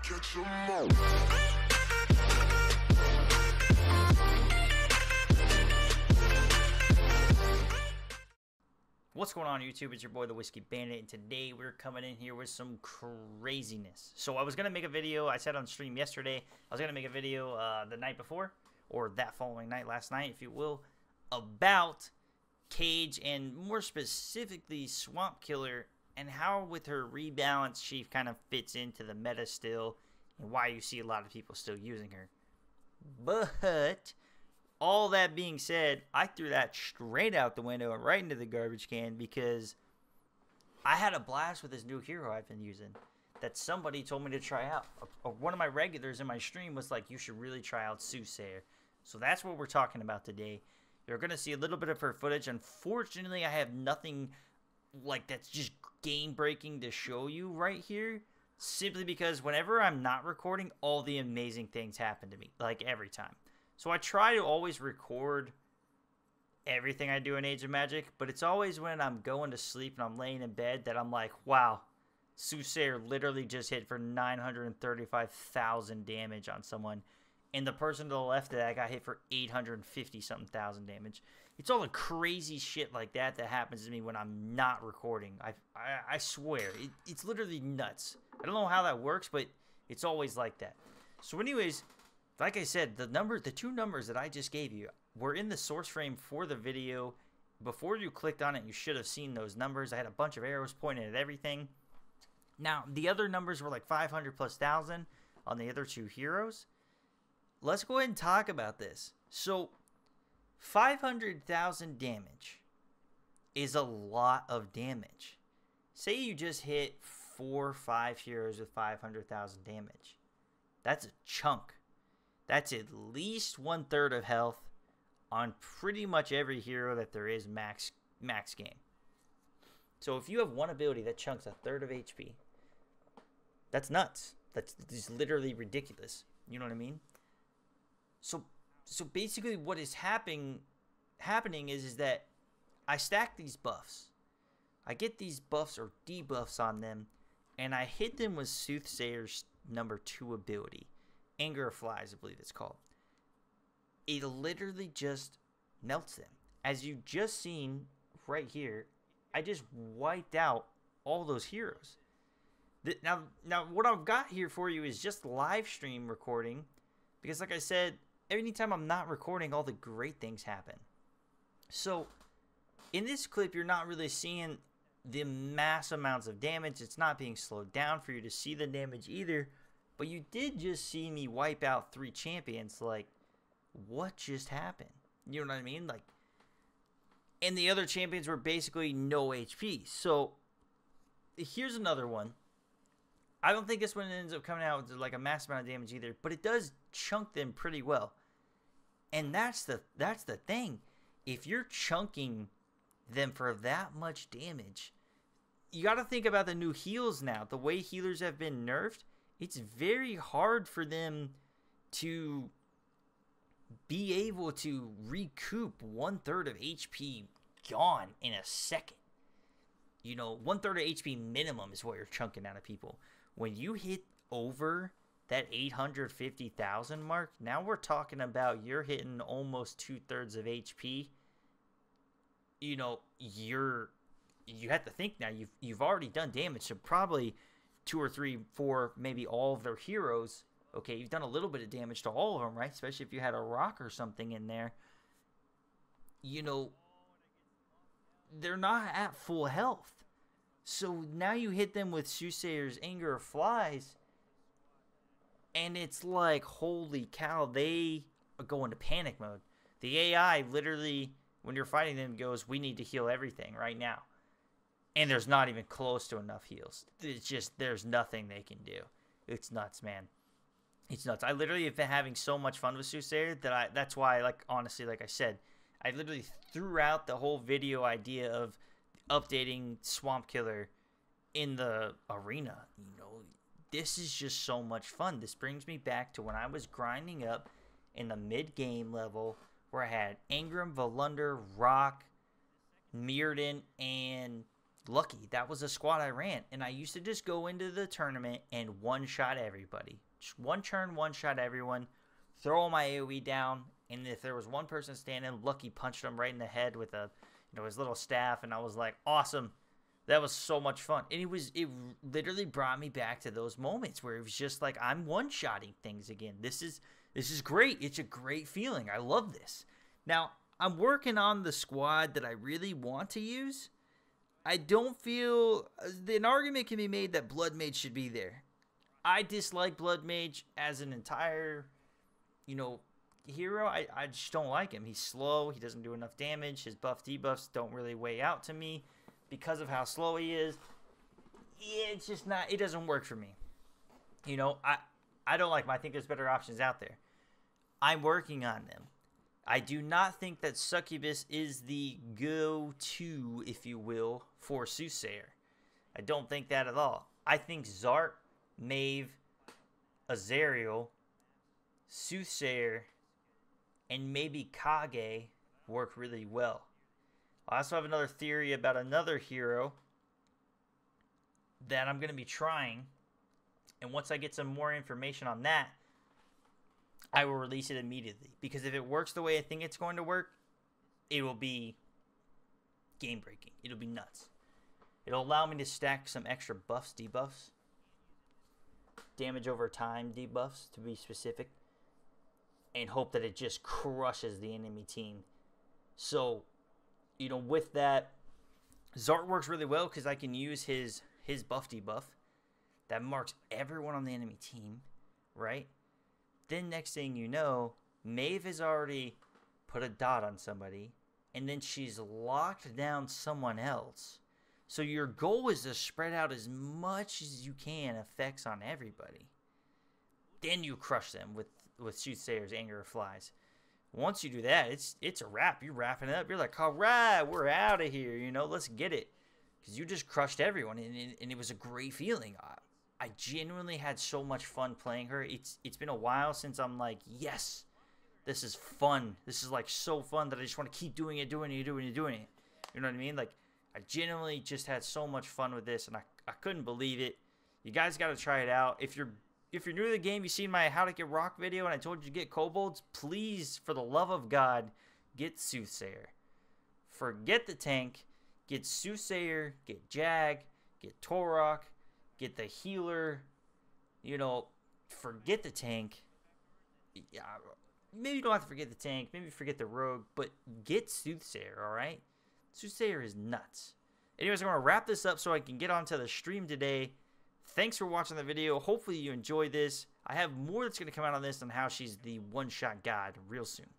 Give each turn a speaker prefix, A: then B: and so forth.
A: Catch 'em all.
B: What's going on YouTube? It's your boy the Whiskey Bandit, and today we're coming in here with some craziness. So I was going to make a video, I said on stream yesterday, I was going to make a video the night before, or that following night, last night if you will, about Cage and more specifically Swamp Killer and how with her rebalance she kind of fits into the meta still and why you see a lot of people still using her. But all that being said, I threw that straight out the window and right into the garbage can because I had a blast with this new hero I've been using that somebody told me to try out. One of my regulars in my stream was like, you should really try out Soothsayer. So that's what we're talking about today. You're going to see a little bit of her footage. Unfortunately, I have nothing like that's just game-breaking to show you right here. Simply because whenever I'm not recording, all the amazing things happen to me. Like every time. So I try to always record everything I do in Age of Magic, but it's always when I'm going to sleep and I'm laying in bed that I'm like, wow, Soothsayer literally just hit for 935,000 damage on someone, and the person to the left of that got hit for 850-something thousand damage. It's all the crazy shit like that that happens to me when I'm not recording. I swear, it's literally nuts. I don't know how that works, but it's always like that. So anyways, like I said, the two numbers that I just gave you were in the source frame for the video. Before you clicked on it, you should have seen those numbers. I had a bunch of arrows pointing at everything. Now, the other numbers were like 500 plus thousand on the other two heroes. Let's go ahead and talk about this. So, 500,000 damage is a lot of damage. Say you just hit 4 or 5 heroes with 500,000 damage. That's a chunk. That's at least 1/3 of health on pretty much every hero that there is max game. So if you have one ability that chunks 1/3 of HP, that's nuts. That's just literally ridiculous. You know what I mean? So basically what is happening is that I stack these buffs. I get these buffs or debuffs on them, and I hit them with Soothsayer's number 2 ability. Anger of Flies, I believe it's called. It literally just melts them. As you just seen right here, I just wiped out all those heroes. Now what I've got here for you is just live stream recording, because like I said, anytime I'm not recording, all the great things happen. So in this clip, you're not really seeing the mass amounts of damage. It's not being slowed down for you to see the damage either. But you did just see me wipe out 3 champions. Like, what just happened? You know what I mean? Like, and the other champions were basically no HP. So, here's another one. I don't think this one ends up coming out with like a mass amount of damage either, but it does chunk them pretty well. And that's the thing. If you're chunking them for that much damage, you got to think about the new heals now. The way healers have been nerfed, it's very hard for them to be able to recoup 1/3 of HP gone in a second. You know, 1/3 of HP minimum is what you're chunking out of people. When you hit over that 850,000 mark, now we're talking about you're hitting almost 2/3 of HP. You know, you have to think now you've already done damage to probably 2 or 3, 4, maybe all of their heroes. Okay, you've done a little bit of damage to all of them, right? Especially if you had a rock or something in there. You know, they're not at full health. So now you hit them with Soothsayer's Anger of Flies, and it's like, holy cow, they go into panic mode. The AI literally, when you're fighting them, goes, we need to heal everything right now. And there's not even close to enough heals. It's just, there's nothing they can do. It's nuts, man. It's nuts. I literally have been having so much fun with Soothsayer that that's why, like, honestly, like I said, I literally threw out the whole video idea of updating Swamp Killer in the arena. You know, this is just so much fun. This brings me back to when I was grinding up in the mid-game level where I had Ingram, Volunder, Rock, Mirrodin, and lucky. That was a squad I ran. And I used to just go into the tournament and one-shot everybody. Just one turn, one-shot everyone. Throw my AoE down. And if there was one person standing, lucky punched him right in the head with a, his little staff. And I was like, awesome. That was so much fun. And it literally brought me back to those moments where it was just like, I'm one-shotting things again. This is great. It's a great feeling. I love this. Now, I'm working on the squad that I really want to use. I don't feel... An argument can be made that Blood Mage should be there. I dislike Blood Mage as an entire, hero. I just don't like him. He's slow. He doesn't do enough damage. His buff debuffs don't really weigh out to me because of how slow he is. It's just not... It doesn't work for me. I don't like him. I think there's better options out there. I'm working on them. I do not think that Succubus is the go-to, if you will, for Soothsayer. I don't think that at all. I think Zart, Maeve, Azariel, Soothsayer, and maybe Kage work really well. I also have another theory about another hero that I'm going to be trying. And once I get some more information on that, I will release it immediately. Because if it works the way I think it's going to work, it will be game-breaking. It'll be nuts. It'll allow me to stack some extra buffs, debuffs. Damage over time debuffs, to be specific. And hope that it just crushes the enemy team. So, with that, Zart works really well because I can use his buff debuff. That marks everyone on the enemy team, right? Then next thing you know, Maeve has already put a dot on somebody, and then she's locked down someone else. So your goal is to spread out as much as you can effects on everybody. Then you crush them with Soothsayer's Anger of Flies. Once you do that, it's a wrap. You're wrapping it up. You're like, all right, we're out of here. Let's get it. Because you just crushed everyone, and it was a great feeling. I genuinely had so much fun playing her. It's been a while since I'm like, yes, this is fun. This is like so fun that I just want to keep doing it. You know what I mean? Like, I genuinely just had so much fun with this, and I couldn't believe it. You guys got to try it out. If you're new to the game, you've seen my How to Get Rock video, and I told you to get kobolds, please, for the love of God, get Soothsayer. Forget the tank. Get Soothsayer, get Jag, get Torok, get the healer, forget the tank. Yeah, maybe you don't have to forget the tank, maybe forget the rogue, but get Soothsayer, alright? Soothsayer is nuts. Anyways, I'm going to wrap this up so I can get onto the stream today. Thanks for watching the video. Hopefully you enjoyed this. I have more that's going to come out on this on how she's the one-shot god real soon.